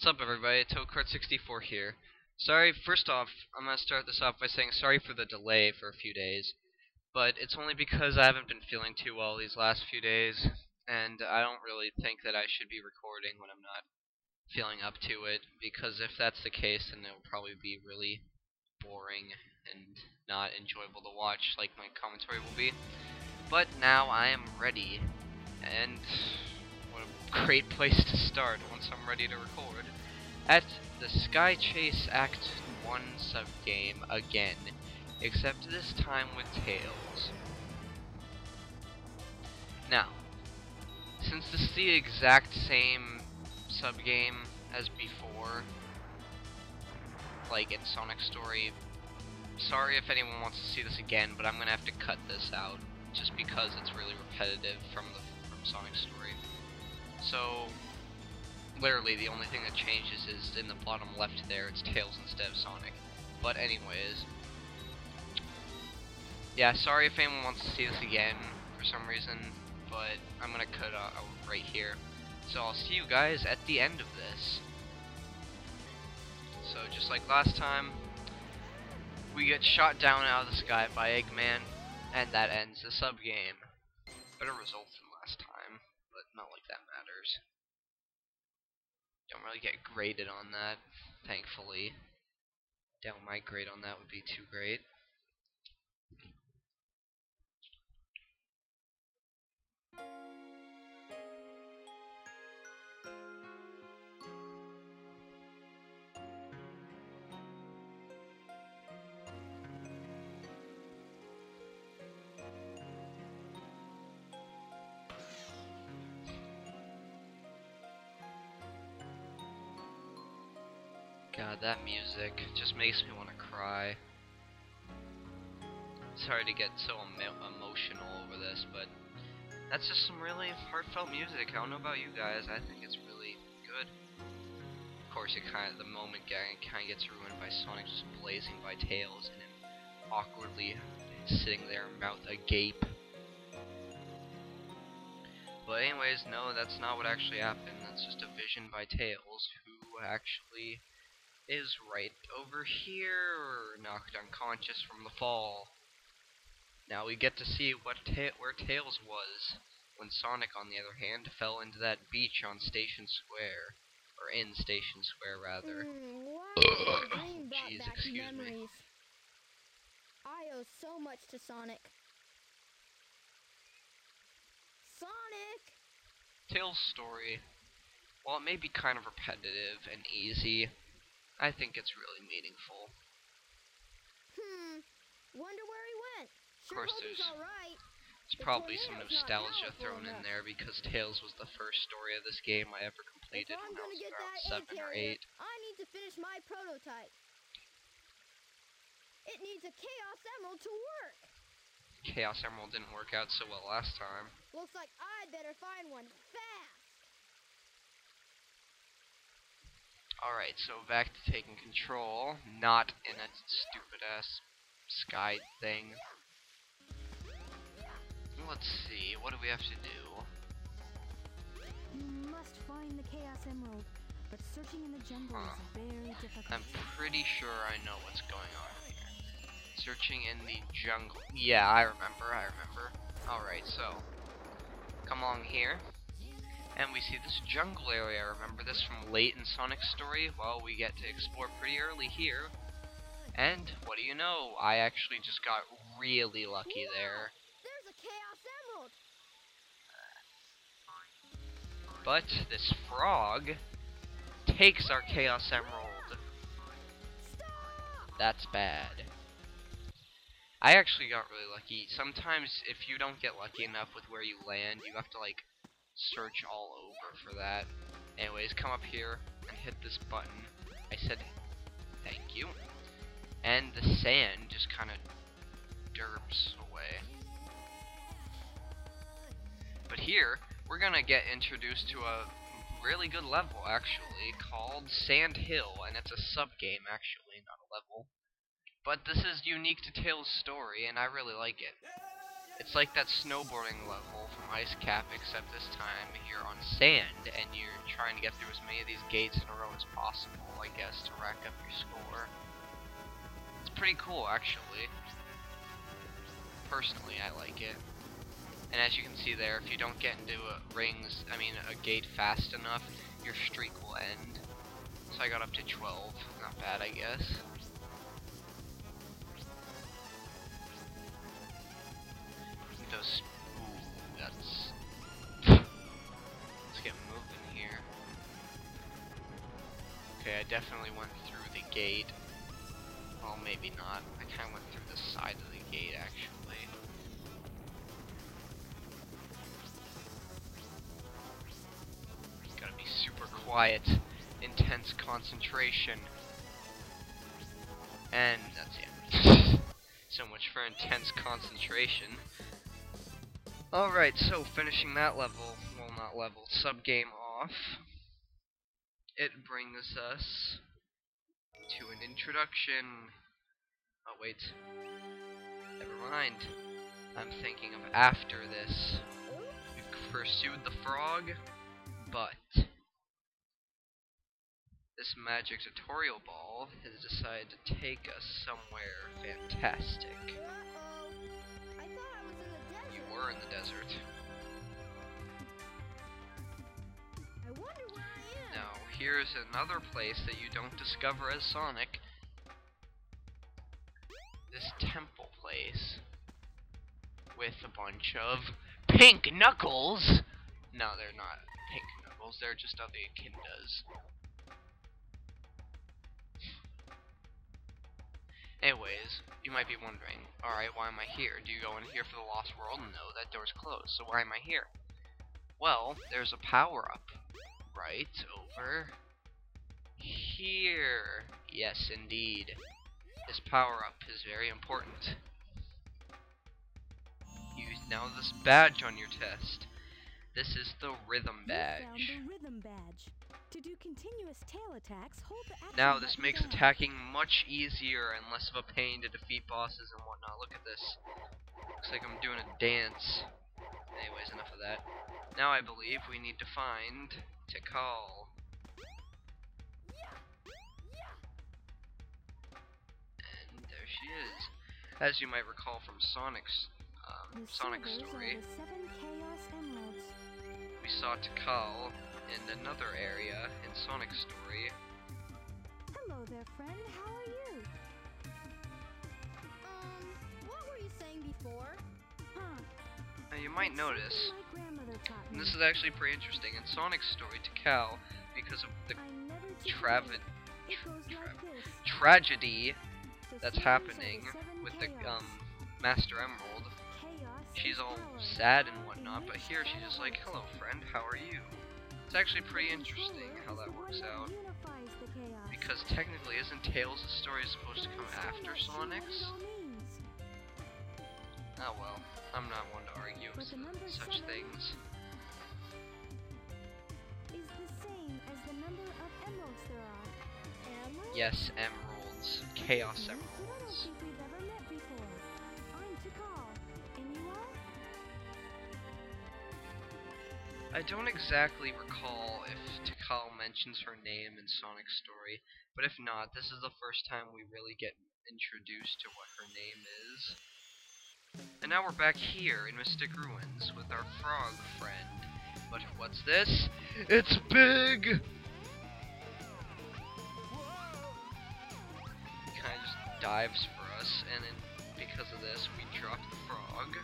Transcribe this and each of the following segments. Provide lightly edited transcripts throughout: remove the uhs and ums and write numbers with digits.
What's up, everybody? Toadcart64 here. Sorry, first off, I'm gonna start this off by saying sorry for the delay for a few days, but it's only because I haven't been feeling too well these last few days, and I don't really think that I should be recording when I'm not feeling up to it, because if that's the case, then it will probably be really boring and not enjoyable to watch, like my commentary will be. But now I am ready, and what a great place to start once I'm ready to record. At the Sky Chase Act 1 subgame again, except this time with Tails. Now, since this is the exact same subgame as before, like in Sonic Story, sorry if anyone wants to see this again, but I'm gonna have to cut this out just because it's really repetitive from Sonic Story. So, literally the only thing that changes is in the bottom left there, it's Tails instead of Sonic. But anyways, yeah, sorry if anyone wants to see this again for some reason, but I'm gonna cut out right here. So I'll see you guys at the end of this. So just like last time, we get shot down out of the sky by Eggman, and that ends the subgame. Better results than last time, but not like that matters. Don't really get graded on that, thankfully. Doubt my grade on that would be too great. God, that music just makes me want to cry. Sorry to get so emotional over this, but that's just some really heartfelt music. I don't know about you guys, I think it's really good. Of course, the moment kind of gets ruined by Sonic just blazing by Tails and him awkwardly sitting there, mouth agape. But anyways, no, that's not what actually happened. That's just a vision by Tails, who actually is right over here, or knocked unconscious from the fall. Now we get to see where Tails was when Sonic, on the other hand, fell into that beach on Station Square. Or in Station Square, rather. Jeez, excuse me. I owe so much to Sonic. Sonic! Tails' story, while it may be kind of repetitive and easy, I think it's really meaningful. Wonder where he went. Of course, there's alright. probably some nostalgia thrown in there because Tails was the first story of this game I ever completed when I was around 7 or 8. I need to finish my prototype. It needs a Chaos Emerald to work. Chaos Emerald didn't work out so well last time. Looks like I'd better find one fast. Alright, so back to taking control, not in a stupid-ass sky thing. Let's see, what do we have to do? You must find the Chaos Emerald, but searching in the jungle is very difficult. I'm pretty sure I know what's going on here. Searching in the jungle. Yeah, I remember. Alright, so come along here. And we see this jungle area. Remember this from late in Sonic's story? Well, we get to explore pretty early here. And what do you know? I actually just got really lucky there. There's a Chaos Emerald. But this frog takes our Chaos Emerald. Stop! That's bad. I actually got really lucky. Sometimes if you don't get lucky enough with where you land, you have to like search all over for that. Anyways, come up here and hit this button. I said thank you. And the sand just kind of derps away. But here, we're gonna get introduced to a really good level, actually, called Sand Hill, and it's a sub-game, actually, not a level. But this is unique to Tails' story, and I really like it. It's like that snowboarding level from Ice Cap, except this time you're on sand and you're trying to get through as many of these gates in a row as possible, I guess, to rack up your score. It's pretty cool, actually. Personally, I like it. And as you can see there, if you don't get into a gate fast enough, your streak will end. So I got up to 12. Not bad, I guess. Those. Ooh, that's. Let's get moving here. Okay, I definitely went through the gate. Well, maybe not. I kind of went through the side of the gate, actually. Gotta be super quiet, intense concentration. And that's it. So much for intense concentration. Alright, so finishing that level, well not level, sub-game off, it brings us to an introduction. Oh wait, never mind. I'm thinking of after this. We've pursued the frog, but this magic tutorial ball has decided to take us somewhere fantastic. I thought I was in the desert. You were in the desert. I wonder where I am. Now, here's another place that you don't discover as Sonic. This temple place. With a bunch of pink knuckles! No, they're not pink knuckles, they're just other echidnas. Anyways, you might be wondering, alright, why am I here? Do you go in here for the Lost World? No, that door's closed, so why am I here? Well, there's a power-up right over here. Yes, indeed. This power-up is very important. Use now this badge on your test. This is the Rhythm Badge. You found the Rhythm Badge. To do continuous tail attacks, hold the action Now this button makes down. attacking much easier and less of a pain to defeat bosses and whatnot. Look at this. Looks like I'm doing a dance. Anyways, enough of that. Now I believe we need to find Tikal. And there she is. As you might recall from Sonic's Sonic Receivers story, are the 7 Chaos Emeralds. we saw Tikal in another area in Sonic's story. Hello there, friend. How are you? What were you saying before? Huh. Now you might notice, Something my grandmother taught and me. this is actually pretty interesting, in Sonic's story, Tikal, because of the I never travi- It goes like this. tragedy The that's series are happening the 7 with the chaos. Master Emerald, Chaos she's is all power. sad and It whatnot, but makes here she's just like, hello friend, how are you? It's actually pretty interesting how that works out, Unifies the chaos. because technically isn't Tails' story supposed to come after Sonic's? Oh well, I'm not one to argue But the number such 7 things. is the same as the number of emeralds there are. Emerald? Yes, emeralds. Chaos I don't emeralds. think we've ever met before. I'm Tikal. And you are? I don't exactly recall if Tikal mentions her name in Sonic's story, but if not, this is the first time we really get introduced to what her name is. And now we're back here in Mystic Ruins with our frog friend. But what's this? It's big! He kinda just dives for us, and then because of this, we drop the frog.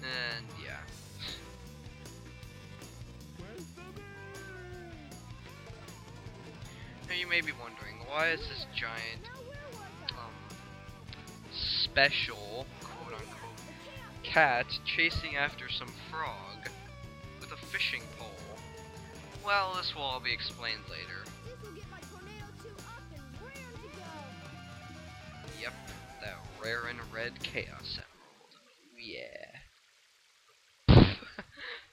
And yeah. Now you may be wondering, why is this giant, special, quote-unquote, cat chasing after some frog with a fishing pole? Well, this will all be explained later. This will get my tornado 2 up and raring to go. Yep, that rare and red Chaos Emerald. Oh, yeah.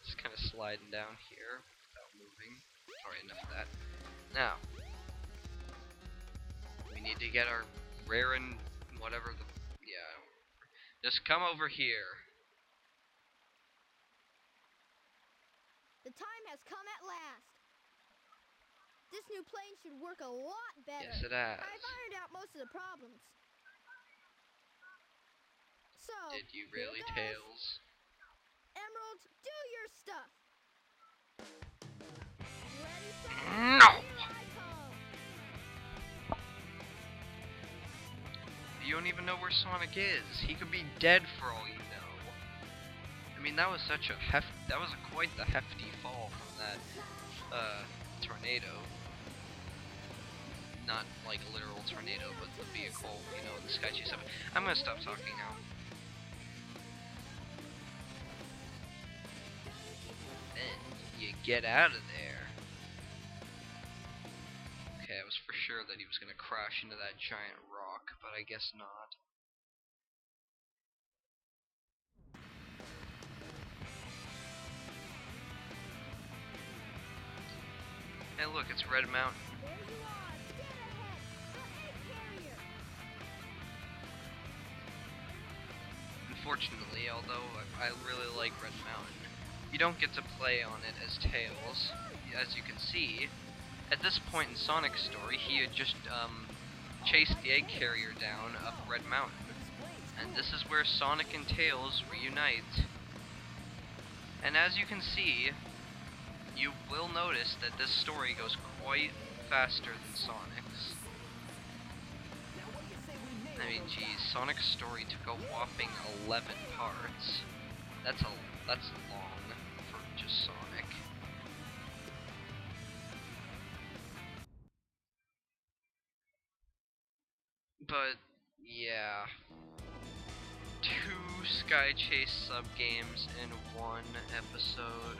Just kind of sliding down here without moving. Alright, enough of that. Now, we need to get our Rarin, whatever the, yeah. Just come over here. The time has come at last. This new plane should work a lot better. Yes, it has. I've ironed out most of the problems. So, Did you here really, goes. Tails? Emerald, do your stuff. Ready, son? No! Here I come. You don't even know where Sonic is. He could be dead for all you know. I mean, that was such a quite the hefty fall from that tornado. Not like a literal tornado, but the vehicle, you know, the Sky Chase. I'm gonna stop talking now. Then you get out of there. Okay, I was for sure that he was gonna crash into that giant rock, but I guess not. Hey look, it's Red Mountain. There you are. Get ahead. The egg carrier. Unfortunately, although I really like Red Mountain, you don't get to play on it as Tails. As you can see, at this point in Sonic's story, he had just chased the egg carrier down up Red Mountain. And this is where Sonic and Tails reunite. And as you can see, you will notice that this story goes quite faster than Sonic's. I mean, geez, Sonic's story took a whopping 11 parts. That's long for just Sonic. But yeah, 2 Sky Chase sub-games in one episode.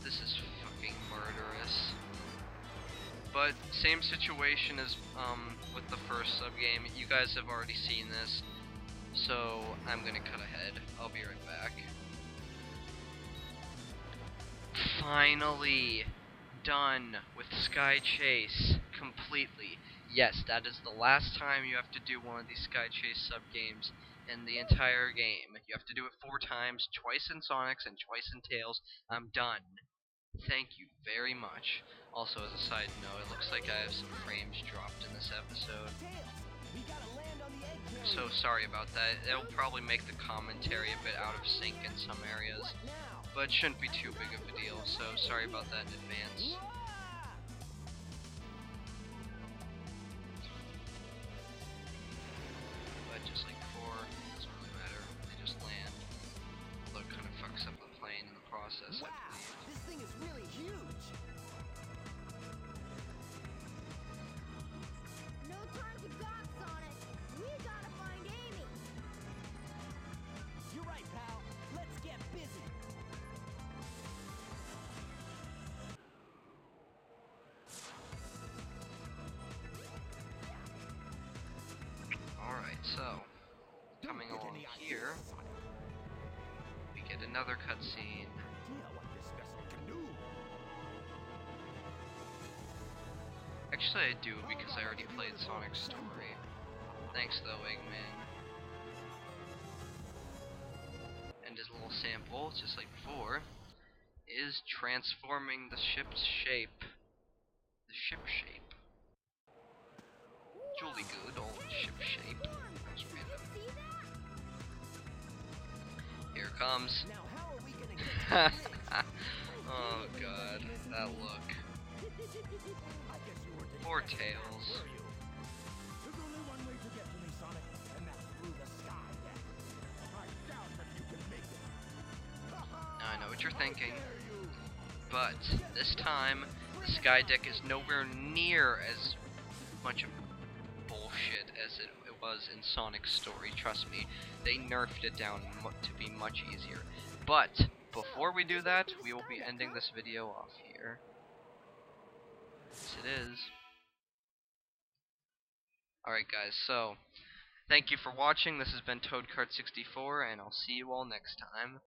This is fucking murderous. But same situation as with the first sub-game. You guys have already seen this, so I'm gonna cut ahead. I'll be right back. Finally done with Sky Chase completely. Yes, that is the last time you have to do one of these Sky Chase sub-games in the entire game. You have to do it 4 times, twice in Sonic's and twice in Tails. I'm done. Thank you very much. Also, as a side note, it looks like I have some frames dropped in this episode. So sorry about that. It'll probably make the commentary a bit out of sync in some areas, but it shouldn't be too big of a deal, so sorry about that in advance. But just like before, it doesn't really matter. They just land. Although it kind of fucks up the plane in the process, I believe. This thing is really huge. No time to gawk, Sonic. We gotta find Amy. You're right, pal. Let's get busy. Alright, so, coming along here, we get another cutscene. Actually, I do, because I already played Sonic's story. Thanks though, Eggman. And his little sample, just like before, is transforming the ship's shape. The ship shape. Jolly good, old ship shape. That was random. See that? Here comes. Now, how are we gonna get Oh god, that look. I guess you were Poor detected, Tails. were you? There's only one way to get to me, Sonic, and that's through the sky deck. I doubt that you can make it. Now I know what you're thinking, but this time the sky deck is nowhere near as much of bullshit as it was in Sonic's story. Trust me, they nerfed it down to be much easier. But before we do that, we will be ending this video off here. Yes, it is. Alright guys, so thank you for watching. This has been ToadKart64, and I'll see you all next time.